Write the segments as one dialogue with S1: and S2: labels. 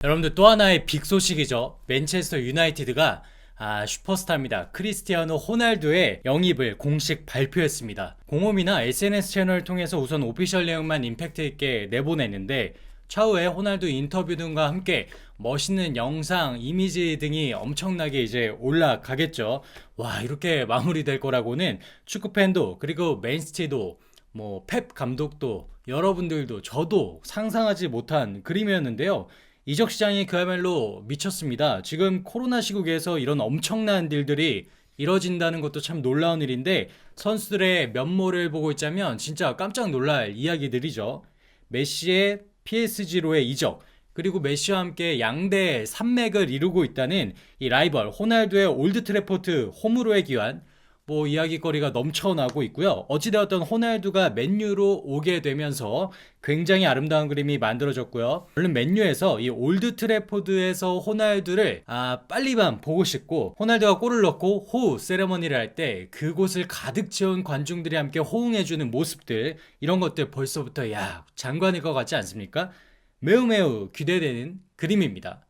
S1: 여러분들 또 하나의 빅 소식이죠. 맨체스터 유나이티드가 슈퍼스타입니다. 크리스티아노 호날두의 영입을 공식 발표했습니다. 공홈이나 SNS 채널을 통해서 우선 오피셜 내용만 임팩트 있게 내보냈는데 차후에 호날두 인터뷰 등과 함께 멋있는 영상, 이미지 등이 엄청나게 이제 올라가겠죠. 와, 이렇게 마무리될 거라고는 축구팬도 그리고 맨시티도 뭐 펩 감독도 여러분들도 저도 상상하지 못한 그림이었는데요. 이적 시장이 그야말로 미쳤습니다. 지금 코로나 시국에서 이런 엄청난 딜들이 이뤄진다는 것도 참 놀라운 일인데 선수들의 면모를 보고 있자면 진짜 깜짝 놀랄 이야기들이죠. 메시의 PSG로의 이적, 그리고 메시와 함께 양대 산맥을 이루고 있다는 이 라이벌 호날두의 올드 트래포드 홈으로의 귀환, 뭐 이야기거리가 넘쳐나고 있고요. 어찌되었던 호날두가 맨유로 오게 되면서 굉장히 아름다운 그림이 만들어졌고요. 얼른 맨유에서 이 올드 트래포드에서 호날두를 빨리만 보고 싶고, 호날두가 골을 넣고 호흡 세레머니를 할 때 그곳을 가득 채운 관중들이 함께 호응해주는 모습들, 이런 것들 벌써부터 장관일 것 같지 않습니까? 매우 매우 기대되는 그림입니다.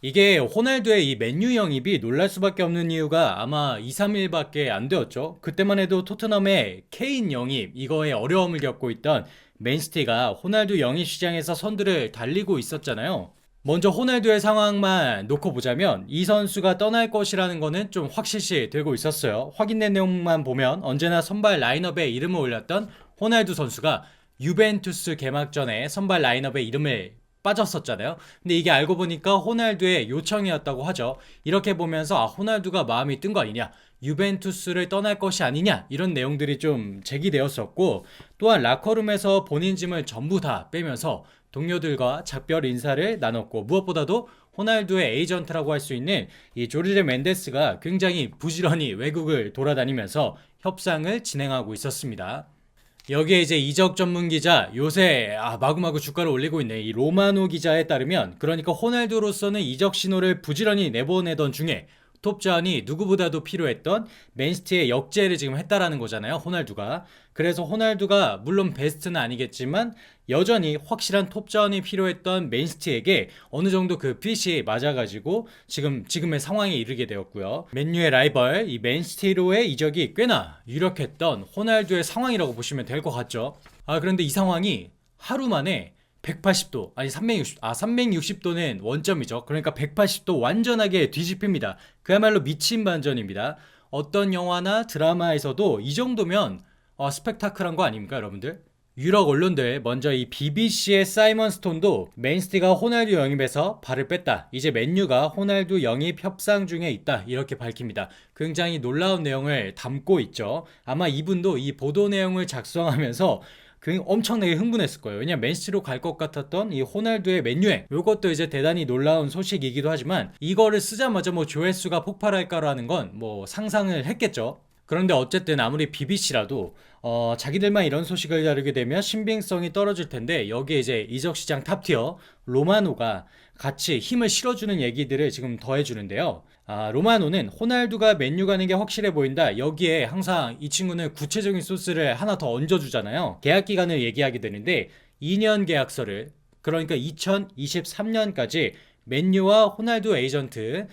S1: 이게 호날두의 이 맨유 영입이 놀랄 수밖에 없는 이유가 아마 2, 3일밖에 안 되었죠. 그때만 해도 토트넘의 케인 영입, 이거에 어려움을 겪고 있던 맨시티가 호날두 영입 시장에서 선두를 달리고 있었잖아요. 먼저 호날두의 상황만 놓고 보자면 이 선수가 떠날 것이라는 거는 좀 확실시 되고 있었어요. 확인된 내용만 보면 언제나 선발 라인업에 이름을 올렸던 호날두 선수가 유벤투스 개막전에 선발 라인업에 이름을 빠졌었잖아요. 근데 이게 알고 보니까 호날두의 요청이었다고 하죠. 이렇게 보면서 호날두가 마음이 뜬 거 아니냐, 유벤투스를 떠날 것이 아니냐, 이런 내용들이 좀 제기되었었고, 또한 라커룸에서 본인 짐을 전부 다 빼면서 동료들과 작별 인사를 나눴고, 무엇보다도 호날두의 에이전트라고 할 수 있는 이 조르제 멘데스가 굉장히 부지런히 외국을 돌아다니면서 협상을 진행하고 있었습니다. 여기에 이제 이적 전문 기자, 요새 마구마구 주가를 올리고 있네, 이 로마노 기자에 따르면, 그러니까 호날두로서는 이적 신호를 부지런히 내보내던 중에 톱자원이 누구보다도 필요했던 맨시티의 역제를 지금 했다라는 거잖아요, 호날두가. 그래서 호날두가 물론 베스트는 아니겠지만 여전히 확실한 톱자원이 필요했던 맨시티에게 어느 정도 그 핏이 맞아가지고 지금의 상황에 이르게 되었고요. 맨유의 라이벌 이 맨시티로의 이적이 꽤나 유력했던 호날두의 상황이라고 보시면 될 것 같죠. 그런데 이 상황이 하루 만에 180도, 아니 360도는 원점이죠. 그러니까 180도 완전하게 뒤집힙니다. 그야말로 미친 반전입니다. 어떤 영화나 드라마에서도 이 정도면 스펙타클한 거 아닙니까, 여러분들? 유럽 언론들, 먼저 이 BBC의 사이먼 스톤도 맨시티가 호날두 영입에서 발을 뺐다, 이제 맨유가 호날두 영입 협상 중에 있다, 이렇게 밝힙니다. 굉장히 놀라운 내용을 담고 있죠. 아마 이분도 이 보도 내용을 작성하면서 엄청나게 흥분했을 거예요. 왜냐면 맨시티로 갈 것 같았던 이 호날두의 맨유행, 이것도 이제 대단히 놀라운 소식이기도 하지만 이거를 쓰자마자 뭐 조회수가 폭발할까라는 건 뭐 상상을 했겠죠. 그런데 어쨌든 아무리 BBC라도 자기들만 이런 소식을 다루게 되면 신빙성이 떨어질 텐데, 여기에 이제 이적 시장 탑티어 로마노가 같이 힘을 실어주는 얘기들을 지금 더해주는데요. 로마노는 호날두가 맨유 가는 게 확실해 보인다, 여기에 항상 이 친구는 구체적인 소스를 하나 더 얹어주잖아요. 계약 기간을 얘기하게 되는데 2년 계약서를, 그러니까 2023년까지 맨유와 호날두 에이전트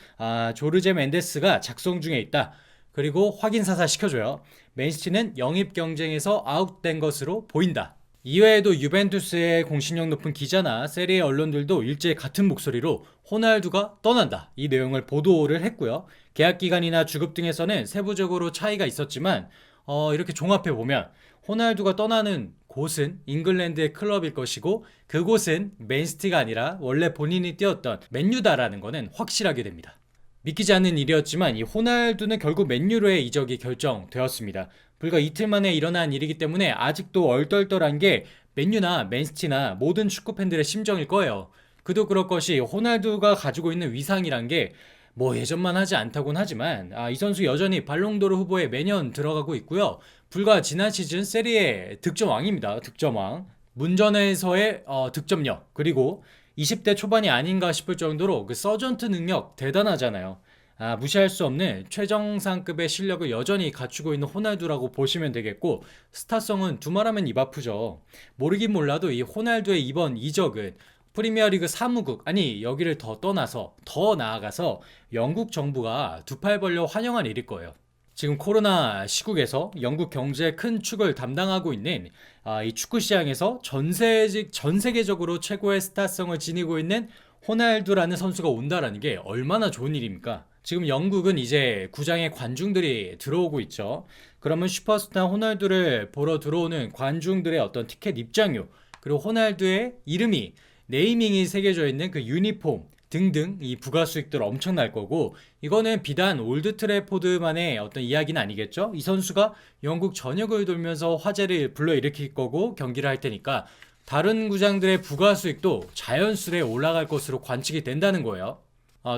S1: 조르제 멘데스가 작성 중에 있다. 그리고 확인 사살 시켜줘요. 맨시티는 영입 경쟁에서 아웃된 것으로 보인다. 이외에도 유벤투스의 공신력 높은 기자나 세리에 언론들도 일제히 같은 목소리로 호날두가 떠난다, 이 내용을 보도를 했고요. 계약 기간이나 주급 등에서는 세부적으로 차이가 있었지만 이렇게 종합해 보면 호날두가 떠나는 곳은 잉글랜드의 클럽일 것이고 그곳은 맨시티가 아니라 원래 본인이 뛰었던 맨유다라는 것은 확실하게 됩니다. 믿기지 않는 일이었지만 이 호날두는 결국 맨유로의 이적이 결정되었습니다. 불과 이틀 만에 일어난 일이기 때문에 아직도 얼떨떨한 게 맨유나 맨시티나 모든 축구팬들의 심정일 거예요. 그도 그럴 것이 호날두가 가지고 있는 위상이란 게 뭐 예전만 하지 않다곤 하지만 이 선수 여전히 발롱도르 후보에 매년 들어가고 있고요. 불과 지난 시즌 세리에 득점왕입니다. 득점왕. 문전에서의 득점력, 그리고 20대 초반이 아닌가 싶을 정도로 그 서전트 능력 대단하잖아요. 무시할 수 없는 최정상급의 실력을 여전히 갖추고 있는 호날두라고 보시면 되겠고, 스타성은 두말하면 입 아프죠. 모르긴 몰라도 이 호날두의 이번 이적은 프리미어리그 사무국, 아니 여기를 더 떠나서 더 나아가서 영국 정부가 두 팔 벌려 환영한 일일 거예요. 지금 코로나 시국에서 영국 경제의 큰 축을 담당하고 있는 이 축구 시장에서 전 세계적으로 최고의 스타성을 지니고 있는 호날두라는 선수가 온다라는 게 얼마나 좋은 일입니까? 지금 영국은 이제 구장에 관중들이 들어오고 있죠. 그러면 슈퍼스타 호날두를 보러 들어오는 관중들의 어떤 티켓 입장료, 그리고 호날두의 이름이 네이밍이 새겨져 있는 그 유니폼 등등 이 부가 수익들 엄청날 거고, 이거는 비단 올드 트래포드만의 어떤 이야기는 아니겠죠. 이 선수가 영국 전역을 돌면서 화제를 불러일으킬 거고 경기를 할 테니까 다른 구장들의 부가 수익도 자연스레 올라갈 것으로 관측이 된다는 거예요.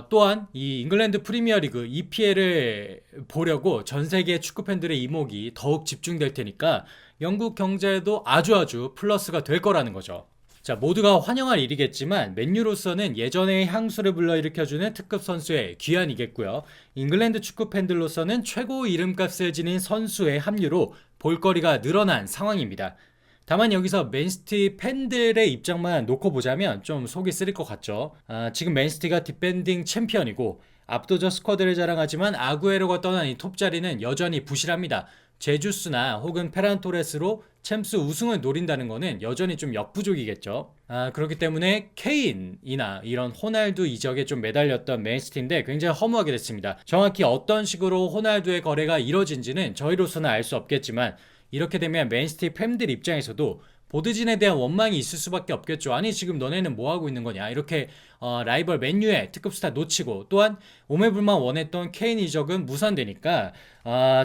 S1: 또한 이 잉글랜드 프리미어리그 EPL을 보려고 전 세계 축구 팬들의 이목이 더욱 집중될 테니까 영국 경제에도 아주 플러스가 될 거라는 거죠. 자, 모두가 환영할 일이겠지만 맨유로서는 예전의 향수를 불러일으켜주는 특급 선수의 귀환이겠고요. 잉글랜드 축구 팬들로서는 최고 이름값을 지닌 선수의 합류로 볼거리가 늘어난 상황입니다. 다만 여기서 맨시티 팬들의 입장만 놓고 보자면 좀 속이 쓰릴 것 같죠. 지금 맨시티가 디펜딩 챔피언이고 압도적 스쿼드를 자랑하지만 아구에로가 떠난 이 톱자리는 여전히 부실합니다. 제주스나 혹은 페란 토레스로 챔스 우승을 노린다는 거는 여전히 좀 역부족이겠죠. 그렇기 때문에 케인이나 이런 호날두 이적에 좀 매달렸던 맨시티인데 굉장히 허무하게 됐습니다. 정확히 어떤 식으로 호날두의 거래가 이뤄진지는 저희로서는 알 수 없겠지만, 이렇게 되면 맨시티 팬들 입장에서도 보드진에 대한 원망이 있을 수밖에 없겠죠. 아니 지금 너네는 뭐 하고 있는 거냐, 이렇게 라이벌 맨유의 특급 스타 놓치고, 또한 오매불만 원했던 케인 이적은 무산되니까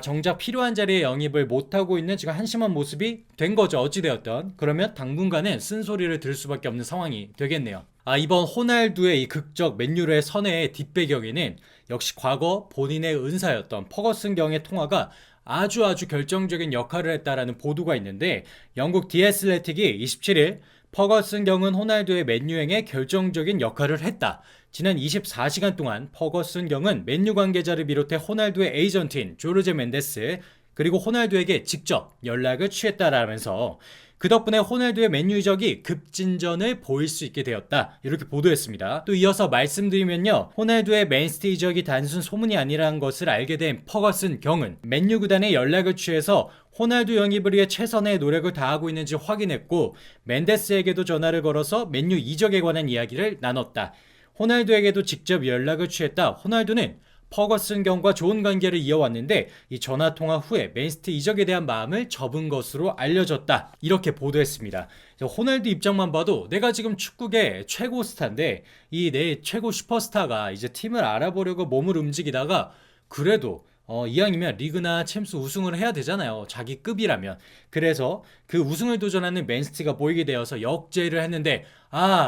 S1: 정작 필요한 자리에 영입을 못하고 있는 지금 한심한 모습이 된 거죠. 어찌되었던. 그러면 당분간은 쓴소리를 들을 수밖에 없는 상황이 되겠네요. 이번 호날두의 이 극적 맨유의 선회의 뒷배경에는 역시 과거 본인의 은사였던 퍼거슨 경의 통화가 아주 결정적인 역할을 했다라는 보도가 있는데, 영국 디애슬레틱이 27일 퍼거슨 경은 호날두의 맨유행에 결정적인 역할을 했다. 지난 24시간 동안 퍼거슨 경은 맨유 관계자를 비롯해 호날두의 에이전트인 조르제 멘데스 그리고 호날두에게 직접 연락을 취했다라면서 그 덕분에 호날두의 맨유 이적이 급진전을 보일 수 있게 되었다, 이렇게 보도했습니다. 또 이어서 말씀드리면요, 호날두의 맨시티 이적이 단순 소문이 아니라는 것을 알게 된 퍼거슨 경은 맨유 구단에 연락을 취해서 호날두 영입을 위해 최선의 노력을 다하고 있는지 확인했고, 멘데스에게도 전화를 걸어서 맨유 이적에 관한 이야기를 나눴다. 호날두에게도 직접 연락을 취했다. 호날두는 퍼거슨 경과 좋은 관계를 이어왔는데 이 전화통화 후에 맨시티 이적에 대한 마음을 접은 것으로 알려졌다, 이렇게 보도했습니다. 호날두 입장만 봐도 내가 지금 축구계 최고 스타인데 이 내 최고 슈퍼스타가 이제 팀을 알아보려고 몸을 움직이다가 그래도 이왕이면 리그나 챔스 우승을 해야 되잖아요, 자기 급이라면. 그래서 그 우승을 도전하는 맨시티가 보이게 되어서 역제의를 했는데,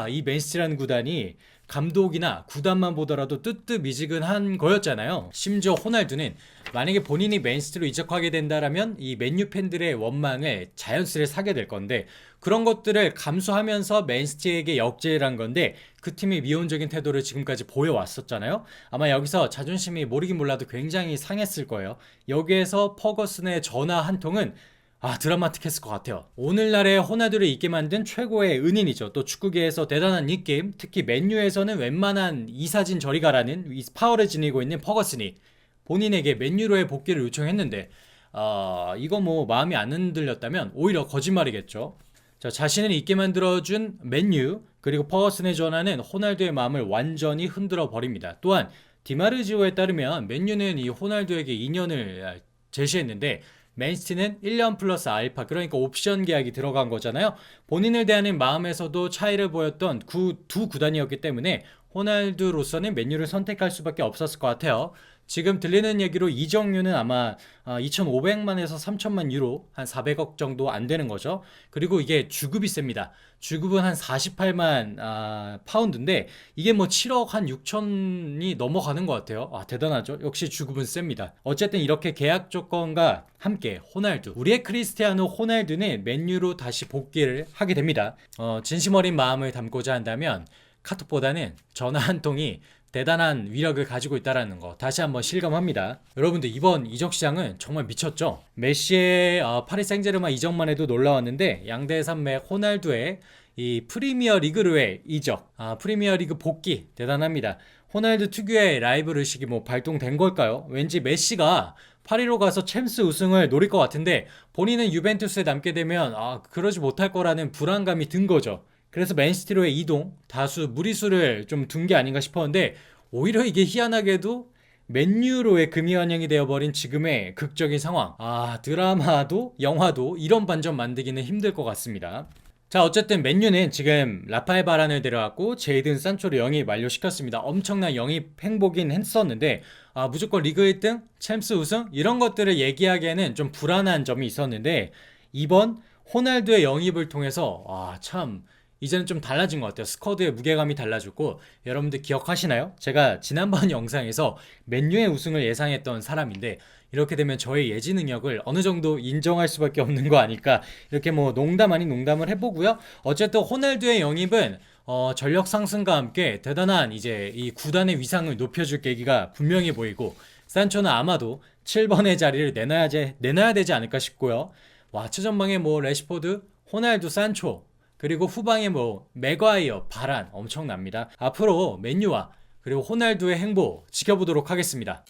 S1: 이 맨시티라는 구단이 감독이나 구단만 보더라도 뜨뜻미지근한 거였잖아요. 심지어 호날두는 만약에 본인이 맨시티로 이적하게 된다라면 이 맨유 팬들의 원망을 자연스레 사게 될 건데, 그런 것들을 감수하면서 맨시티에게 역제를 한 건데 그 팀이 미온적인 태도를 지금까지 보여왔었잖아요. 아마 여기서 자존심이 모르긴 몰라도 굉장히 상했을 거예요. 여기에서 퍼거슨의 전화 한 통은 드라마틱했을 것 같아요. 오늘날의 호날두를 있게 만든 최고의 은인이죠. 또 축구계에서 대단한 느낌, 특히 맨유에서는 웬만한 이사진 저리 가라는 파워를 지니고 있는 퍼거슨이 본인에게 맨유로의 복귀를 요청했는데, 이거 뭐 마음이 안 흔들렸다면 오히려 거짓말이겠죠. 자, 자신을 있게 만들어준 맨유 그리고 퍼거슨의 전화는 호날두의 마음을 완전히 흔들어 버립니다. 또한 디마르지오에 따르면 맨유는 이 호날두에게 2년을 제시했는데 맨시티는 1년 플러스 알파, 그러니까 옵션 계약이 들어간 거잖아요. 본인을 대하는 마음에서도 차이를 보였던 두 구단이었기 때문에 호날두로서는 맨유를 선택할 수밖에 없었을 것 같아요. 지금 들리는 얘기로 이적료는 아마 2,500만에서 3,000만 유로, 한 400억 정도 안 되는 거죠. 그리고 이게 주급이 셉니다. 주급은 한 48만 파운드인데 이게 뭐 7억 한 6천이 넘어가는 것 같아요. 대단하죠. 역시 주급은 셉니다. 어쨌든 이렇게 계약 조건과 함께 호날두, 우리의 크리스티아노 호날두는 맨유로 다시 복귀를 하게 됩니다. 진심 어린 마음을 담고자 한다면 카톡보다는 전화 한 통이 대단한 위력을 가지고 있다는 거 다시 한번 실감합니다. 여러분들 이번 이적 시장은 정말 미쳤죠. 메시의 파리 생제르맹 이적만 해도 놀라웠는데 양대 산맥 호날두의 이 프리미어 리그로의 이적, 프리미어 리그 복귀 대단합니다. 호날두 특유의 라이벌 의식이 뭐 발동된 걸까요? 왠지 메시가 파리로 가서 챔스 우승을 노릴 것 같은데 본인은 유벤투스에 남게 되면 그러지 못할 거라는 불안감이 든 거죠. 그래서 맨시티로의 이동, 다수 무리수를 좀 둔 게 아닌가 싶었는데 오히려 이게 희한하게도 맨유로의 금이환영이 되어버린 지금의 극적인 상황. 드라마도 영화도 이런 반전 만들기는 힘들 것 같습니다. 자, 어쨌든 맨유는 지금 라파엘 바란을 데려왔고 제이든 산초를 영입 완료시켰습니다. 엄청난 영입 행보긴 했었는데 무조건 리그 1등, 챔스 우승 이런 것들을 얘기하기에는 좀 불안한 점이 있었는데 이번 호날두의 영입을 통해서 참 이제는 좀 달라진 것 같아요. 스쿼드의 무게감이 달라졌고 여러분들 기억하시나요? 제가 지난번 영상에서 맨유의 우승을 예상했던 사람인데 이렇게 되면 저의 예지 능력을 어느 정도 인정할 수밖에 없는 거 아닐까 이렇게 뭐 농담 아닌 농담을 해보고요. 어쨌든 호날두의 영입은 전력 상승과 함께 대단한 이제 이 구단의 위상을 높여줄 계기가 분명히 보이고 산초는 아마도 7번의 자리를 내놔야 되지 않을까 싶고요. 최전방에 뭐 레시포드, 호날두, 산초 그리고 후방에 뭐 맥과이어, 바란 엄청납니다. 앞으로 맨유와 그리고 호날두의 행보 지켜보도록 하겠습니다.